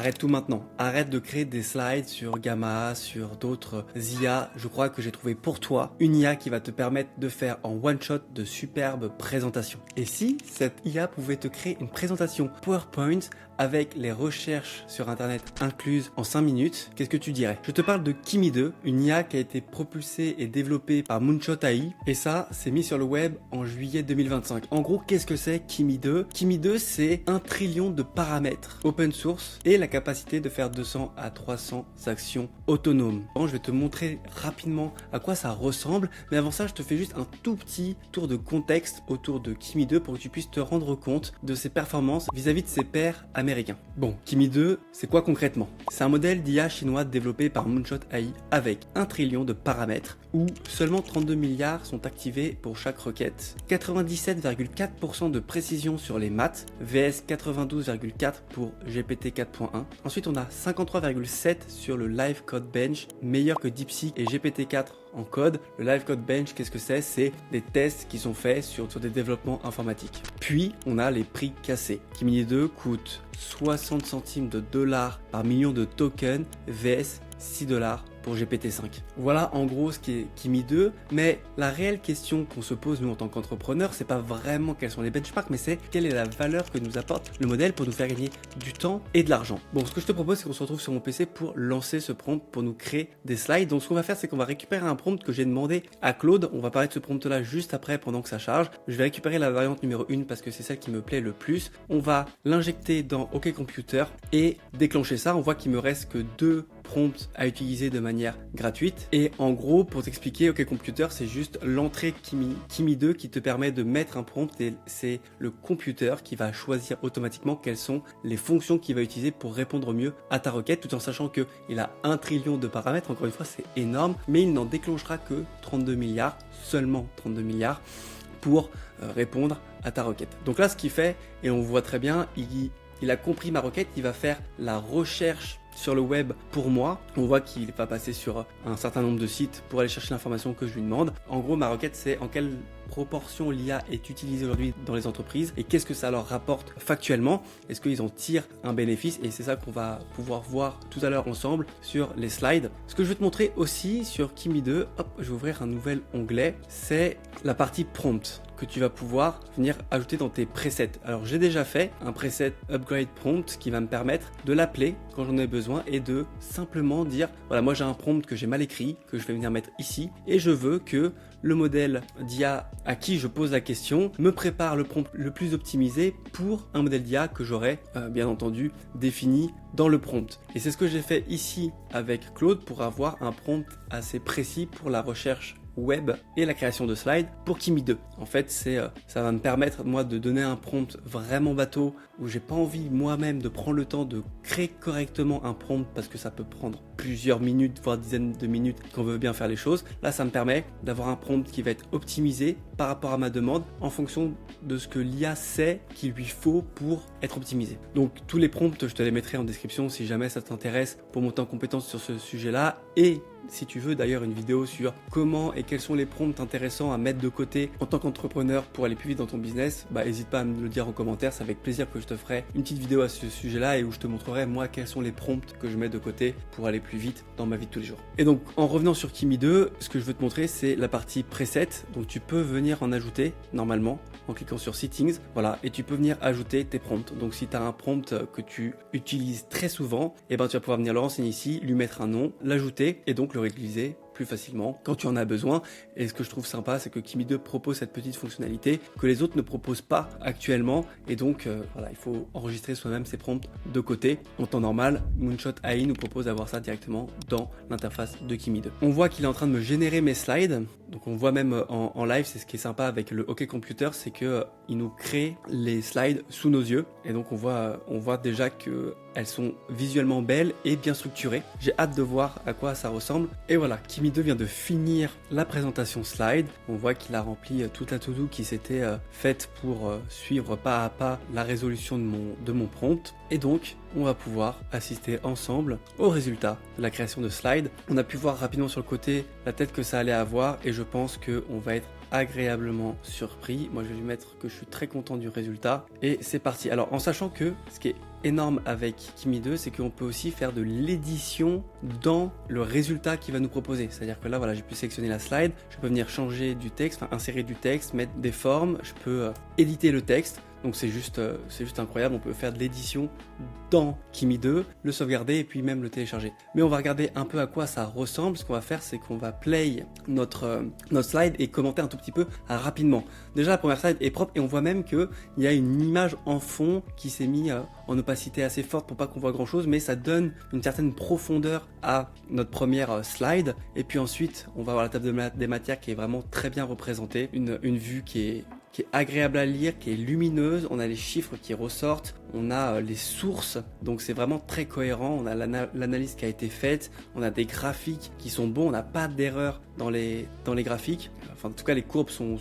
arrête tout maintenant. Arrête de créer des slides sur Gamma, sur d'autres IA. Je crois que j'ai trouvé pour toi une IA qui va te permettre de faire en one shot de superbes présentations. Et si cette IA pouvait te créer une présentation PowerPoint avec les recherches sur internet incluses en 5 minutes, qu'est-ce que tu dirais? Je te parle de Kimi 2, une IA qui a été propulsée et développée par Moonshot AI, et ça, c'est mis sur le web en juillet 2025. En gros, qu'est-ce que c'est Kimi 2? Kimi 2, c'est 1 trillion de paramètres open source et la capacité de faire 200 à 300 actions autonomes. Bon, je vais te montrer rapidement à quoi ça ressemble, mais avant ça, je te fais juste un tout petit tour de contexte autour de Kimi 2 pour que tu puisses te rendre compte de ses performances vis-à-vis de ses pairs américains. Bon, Kimi 2, c'est quoi concrètement? C'est un modèle d'IA chinois développé par Moonshot AI avec 1 trillion de paramètres où seulement 32 milliards sont activés pour chaque requête, 97,4% de précision sur les maths, vs 92,4% pour GPT 4.1. Ensuite, on a 53,7% sur le Live Code Bench, meilleur que DeepSeek et GPT 4 en code. Le Live Code Bench, qu'est-ce que c'est? C'est des tests qui sont faits sur des développements informatiques. Puis, on a les prix cassés. Kimi 2 coûte 60 centimes de dollars par million de tokens, vs 6 dollars pour GPT-5. Voilà en gros ce qui est Kimi 2, mais la réelle question qu'on se pose nous en tant qu'entrepreneurs, c'est pas vraiment quels sont les benchmarks, mais c'est quelle est la valeur que nous apporte le modèle pour nous faire gagner du temps et de l'argent. Bon, ce que je te propose, c'est qu'on se retrouve sur mon PC pour lancer ce prompt, pour nous créer des slides. Donc ce qu'on va faire, c'est qu'on va récupérer un prompt que j'ai demandé à Claude. On va parler de ce prompt là juste après pendant que ça charge. Je vais récupérer la variante numéro 1 parce que c'est celle qui me plaît le plus. On va l'injecter dans OK Computer et déclencher ça. On voit qu'il me reste que 2 prompts à utiliser de manière gratuite. Et en gros, pour t'expliquer, OK Computer, c'est juste l'entrée Kimi 2 qui te permet de mettre un prompt et c'est le computer qui va choisir automatiquement quelles sont les fonctions qu'il va utiliser pour répondre au mieux à ta requête, tout en sachant qu'il a 1 trillion de paramètres. Encore une fois, c'est énorme, mais il n'en déclenchera que 32 milliards, seulement 32 milliards pour répondre à ta requête. Donc là, ce qu'il fait, et on voit très bien, il a compris ma requête, il va faire la recherche sur le web pour moi. On voit qu'il va passer sur un certain nombre de sites pour aller chercher l'information que je lui demande. En gros, ma requête, c'est en quelle proportion l'IA est utilisée aujourd'hui dans les entreprises et qu'est-ce que ça leur rapporte factuellement. Est-ce qu'ils en tirent un bénéfice? Et c'est ça qu'on va pouvoir voir tout à l'heure ensemble sur les slides. Ce que je vais te montrer aussi sur Kimi 2, hop, je vais ouvrir un nouvel onglet, c'est la partie prompt que tu vas pouvoir venir ajouter dans tes presets. Alors j'ai déjà fait un preset upgrade prompt qui va me permettre de l'appeler quand j'en ai besoin et de simplement dire voilà, moi j'ai un prompt que j'ai mal écrit, que je vais venir mettre ici et je veux que le modèle d'IA à qui je pose la question me prépare le prompt le plus optimisé pour un modèle d'IA que j'aurai bien entendu défini dans le prompt. Et c'est ce que j'ai fait ici avec Claude pour avoir un prompt assez précis pour la recherche web et la création de slides pour Kimi 2. En fait, ça va me permettre moi de donner un prompt vraiment bateau où j'ai pas envie moi-même de prendre le temps de créer correctement un prompt parce que ça peut prendre plusieurs minutes, voire dizaines de minutes quand on veut bien faire les choses. Là, ça me permet d'avoir un prompt qui va être optimisé par rapport à ma demande en fonction de ce que l'IA sait qu'il lui faut pour être optimisé. Donc tous les prompts, je te les mettrai en description si jamais ça t'intéresse pour monter en compétence sur ce sujet-là. Et si tu veux d'ailleurs une vidéo sur comment et quels sont les prompts intéressants à mettre de côté en tant qu'entrepreneur pour aller plus vite dans ton business, n'hésite pas à me le dire en commentaire, c'est avec plaisir que je te ferai une petite vidéo à ce sujet-là et où je te montrerai moi quels sont les prompts que je mets de côté pour aller plus vite dans ma vie de tous les jours. Et donc en revenant sur Kimi 2, ce que je veux te montrer c'est la partie preset, donc tu peux venir en ajouter normalement en cliquant sur settings, voilà, et tu peux venir ajouter tes prompts. Donc si tu as un prompt que tu utilises très souvent, tu vas pouvoir venir le renseigner ici, lui mettre un nom, l'ajouter et donc le réutiliser plus facilement quand tu en as besoin. Et ce que je trouve sympa, c'est que Kimi 2 propose cette petite fonctionnalité que les autres ne proposent pas actuellement. Et donc, voilà, il faut enregistrer soi-même ses prompts de côté. En temps normal, Moonshot AI nous propose d'avoir ça directement dans l'interface de Kimi 2. On voit qu'il est en train de me générer mes slides. Donc, on voit même en live, c'est ce qui est sympa avec le OK Computer, c'est que il nous crée les slides sous nos yeux. Et donc, on voit déjà que elles sont visuellement belles et bien structurées. J'ai hâte de voir à quoi ça ressemble. Et voilà, Kimi 2 vient de finir la présentation slide. On voit qu'il a rempli toute la to-do qui s'était faite pour suivre pas à pas la résolution de mon prompt. Et donc, on va pouvoir assister ensemble au résultat de la création de slides. On a pu voir rapidement sur le côté la tête que ça allait avoir et je pense qu'on va être agréablement surpris. Moi, je vais lui mettre que je suis très content du résultat. Et c'est parti. Alors, en sachant que ce qui est énorme avec Kimi 2, c'est qu'on peut aussi faire de l'édition dans le résultat qu'il va nous proposer. C'est-à-dire que là, voilà, j'ai pu sélectionner la slide, je peux venir changer du texte, enfin insérer du texte, mettre des formes, je peux éditer le texte. Donc c'est juste incroyable, on peut faire de l'édition dans Kimi 2, le sauvegarder et puis même le télécharger. Mais on va regarder un peu à quoi ça ressemble. Ce qu'on va faire, c'est qu'on va play notre slide et commenter un tout petit peu rapidement. Déjà, la première slide est propre et on voit même qu'il y a une image en fond qui s'est mise en opacité assez forte pour pas qu'on voit grand chose, mais ça donne une certaine profondeur à notre première slide. Et puis ensuite, on va avoir la table des matières qui est vraiment très bien représentée, une vue qui est agréable à lire, qui est lumineuse, on a les chiffres qui ressortent, on a les sources, donc c'est vraiment très cohérent, on a l'analyse qui a été faite, on a des graphiques qui sont bons, on n'a pas d'erreur dans les graphiques, enfin en tout cas les courbes sont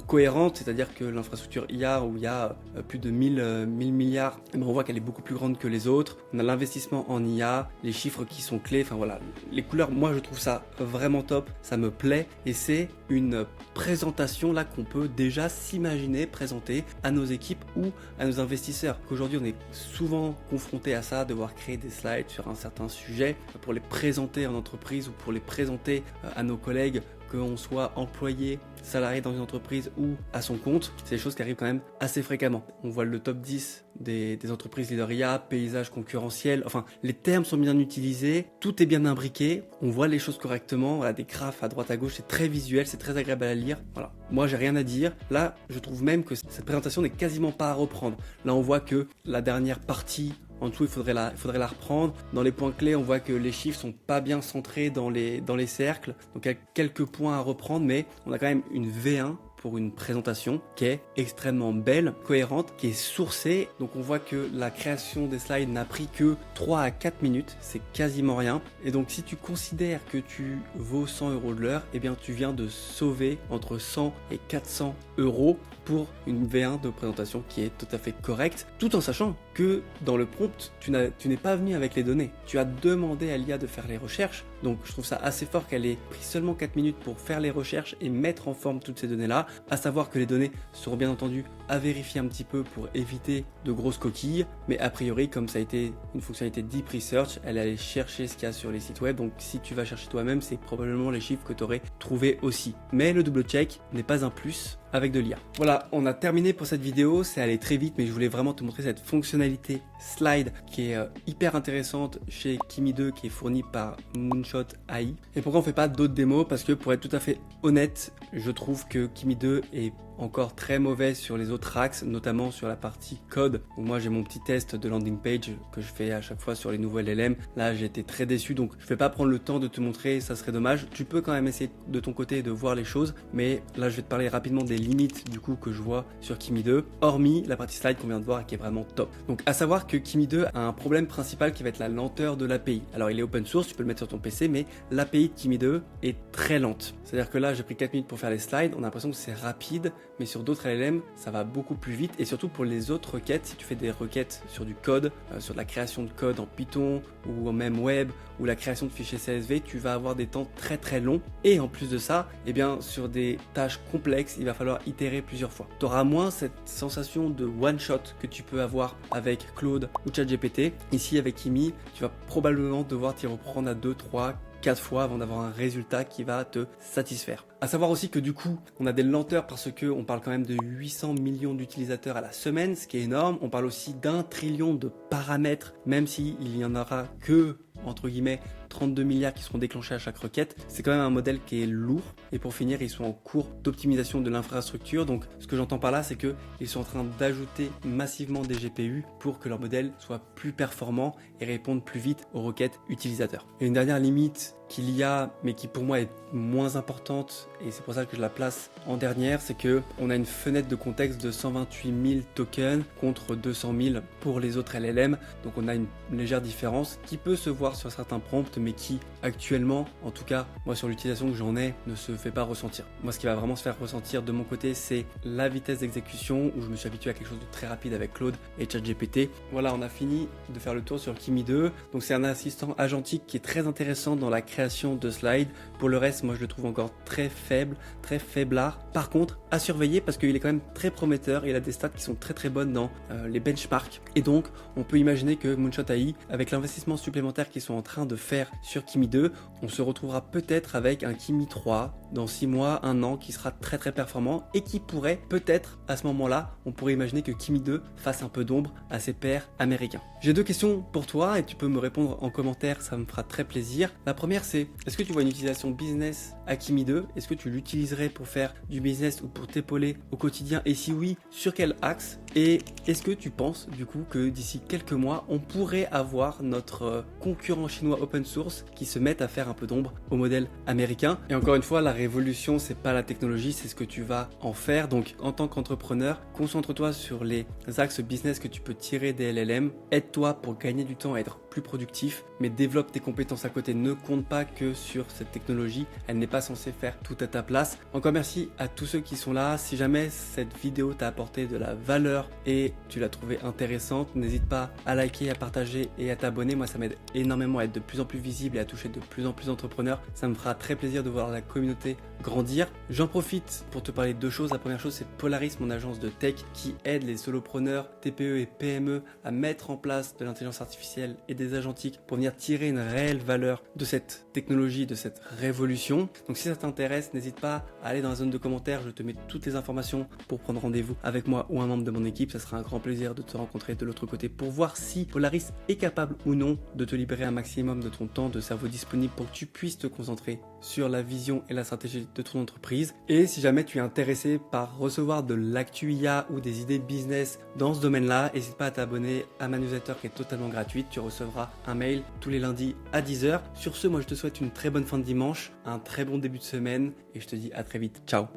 cohérentes, c'est-à-dire que l'infrastructure IA où il y a plus de 1000 milliards, on voit qu'elle est beaucoup plus grande que les autres, on a l'investissement en IA, les chiffres qui sont clés, enfin voilà, les couleurs, moi je trouve ça vraiment top, ça me plaît et c'est une présentation là qu'on peut déjà s'imaginer présenter à nos équipes ou à nos investisseurs. Qu'aujourd'hui on est souvent confronté à ça, devoir créer des slides sur un certain sujet pour les présenter en entreprise ou pour les présenter à nos collègues, qu'on soit employé, salarié dans une entreprise ou à son compte, c'est des choses qui arrivent quand même assez fréquemment. On voit le top 10 des entreprises leader IA, paysage concurrentiel, enfin les termes sont bien utilisés, tout est bien imbriqué, on voit les choses correctement, voilà, des graphes à droite à gauche, c'est très visuel, c'est très agréable à lire. Voilà, moi j'ai rien à dire. Là, je trouve même que cette présentation n'est quasiment pas à reprendre. Là, on voit que la dernière partie en dessous, il faudrait la reprendre. Dans les points clés, on voit que les chiffres sont pas bien centrés dans les cercles. Donc, il y a quelques points à reprendre, mais on a quand même une V1 pour une présentation qui est extrêmement belle, cohérente, qui est sourcée. Donc on voit que la création des slides n'a pris que 3 à 4 minutes, c'est quasiment rien. Et donc si tu considères que tu vaux 100 € de l'heure, eh bien tu viens de sauver entre 100 et 400 € pour une V1 de présentation qui est tout à fait correcte, tout en sachant que dans le prompt, tu n'es pas venu avec les données. Tu as demandé à l'IA de faire les recherches, donc je trouve ça assez fort qu'elle ait pris seulement 4 minutes pour faire les recherches et mettre en forme toutes ces données-là, à savoir que les données seront bien entendu à vérifier un petit peu pour éviter de grosses coquilles, mais a priori, comme ça a été une fonctionnalité Deep Research, elle allait chercher ce qu'il y a sur les sites web, donc si tu vas chercher toi-même, c'est probablement les chiffres que tu aurais trouvé aussi. Mais le double check n'est pas un plus avec de l'IA. Voilà, on a terminé pour cette vidéo, c'est allé très vite, mais je voulais vraiment te montrer cette fonctionnalité slide qui est hyper intéressante chez Kimi 2 qui est fournie par Moonshot AI. Et pourquoi on fait pas d'autres démos? Parce que pour être tout à fait honnête, je trouve que Kimi 2 est encore très mauvais sur les autres axes, notamment sur la partie code, où moi j'ai mon petit test de landing page que je fais à chaque fois sur les nouveaux LLM. Là j'ai été très déçu, donc je vais pas prendre le temps de te montrer, ça serait dommage. Tu peux quand même essayer de ton côté de voir les choses, mais là je vais te parler rapidement des limites du coup que je vois sur Kimi 2, hormis la partie slide qu'on vient de voir et qui est vraiment top. Donc à savoir que Kimi 2 a un problème principal qui va être la lenteur de l'API. Alors il est open source, tu peux le mettre sur ton PC, mais l'API de Kimi 2 est très lente. C'est-à-dire que là j'ai pris 4 minutes pour faire les slides, on a l'impression que c'est rapide, mais sur d'autres LLM, ça va beaucoup plus vite. Et surtout pour les autres requêtes, si tu fais des requêtes sur du code, sur de la création de code en Python ou même web, ou la création de fichiers CSV, tu vas avoir des temps très très longs. Et en plus de ça, eh bien, sur des tâches complexes, il va falloir itérer plusieurs fois. Tu auras moins cette sensation de one shot que tu peux avoir avec Claude ou ChatGPT. Ici, avec Kimi, tu vas probablement devoir t'y reprendre à 2, 3, 4 fois avant d'avoir un résultat qui va te satisfaire. À savoir aussi que du coup, on a des lenteurs parce que on parle quand même de 800 millions d'utilisateurs à la semaine, ce qui est énorme. On parle aussi d'1 trillion de paramètres, même s'il n'y en aura que, entre guillemets, 32 milliards qui seront déclenchés à chaque requête. C'est quand même un modèle qui est lourd. Et pour finir, ils sont en cours d'optimisation de l'infrastructure. Donc, ce que j'entends par là, c'est qu'ils sont en train d'ajouter massivement des GPU pour que leur modèle soit plus performant et réponde plus vite aux requêtes utilisateurs. Et une dernière limite qu'il y a, mais qui pour moi est moins importante, et c'est pour ça que je la place en dernière, c'est que on a une fenêtre de contexte de 128 000 tokens contre 200 000 pour les autres LLM. Donc on a une légère différence qui peut se voir sur certains prompts, mais qui actuellement, en tout cas moi sur l'utilisation que j'en ai, ne se fait pas ressentir. Moi ce qui va vraiment se faire ressentir de mon côté, c'est la vitesse d'exécution, où je me suis habitué à quelque chose de très rapide avec Claude et ChatGPT. Voilà, on a fini de faire le tour sur Kimi 2. Donc c'est un assistant agentique qui est très intéressant dans la création de slides. Pour le reste, moi je le trouve encore très faible, très faiblard. Par contre, à surveiller parce qu'il est quand même très prometteur. Il a des stats qui sont très très bonnes dans les benchmarks. Et donc, on peut imaginer que Moonshot AI, avec l'investissement supplémentaire qu'ils sont en train de faire sur Kimi 2, on se retrouvera peut-être avec un Kimi 3 dans 6 mois, 1 an, qui sera très très performant et qui pourrait peut-être, à ce moment-là, on pourrait imaginer que Kimi 2 fasse un peu d'ombre à ses pairs américains. J'ai 2 questions pour toi et tu peux me répondre en commentaire, ça me fera très plaisir. La première, c'est est-ce que tu vois une utilisation business à Kimi 2? Est-ce que tu l'utiliserais pour faire du business ou pour t'épauler au quotidien? Et si oui, sur quel axe? Et est-ce que tu penses du coup que d'ici quelques mois, on pourrait avoir notre concurrent chinois open source qui se mette à faire un peu d'ombre au modèle américain? Et encore une fois, la révolution, c'est pas la technologie, c'est ce que tu vas en faire. Donc en tant qu'entrepreneur, concentre-toi sur les axes business que tu peux tirer des LLM. Aide-toi pour gagner du temps à être plus productif, mais développe tes compétences à côté. Ne compte pas que sur cette technologie, elle n'est pas censée faire tout à ta place. Encore merci à tous ceux qui sont là. Si jamais cette vidéo t'a apporté de la valeur et tu l'as trouvée intéressante, n'hésite pas à liker, à partager et à t'abonner. Moi, ça m'aide énormément à être de plus en plus visible et à toucher de plus en plus d'entrepreneurs. Ça me fera très plaisir de voir la communauté grandir. J'en profite pour te parler de 2 choses. La première chose, c'est Polaris, mon agence de tech qui aide les solopreneurs, TPE et PME à mettre en place de l'intelligence artificielle et des agentiques pour venir tirer une réelle valeur de cette technologie, de cette révolution. Donc si ça t'intéresse, n'hésite pas à aller dans la zone de commentaires. Je te mets toutes les informations pour prendre rendez-vous avec moi ou un membre de mon équipe. Ça sera un grand plaisir de te rencontrer de l'autre côté pour voir si Polaris est capable ou non de te libérer un maximum de ton temps de cerveau disponible pour que tu puisses te concentrer sur la vision et la stratégie de ton entreprise. Et si jamais tu es intéressé par recevoir de l'actu IA ou des idées business dans ce domaine-là, n'hésite pas à t'abonner à ma newsletter qui est totalement gratuite. Tu recevras un mail tous les lundis à 10h. Sur ce, moi je te souhaite une très bonne fin de dimanche, un très bon début de semaine et je te dis à très vite. Ciao!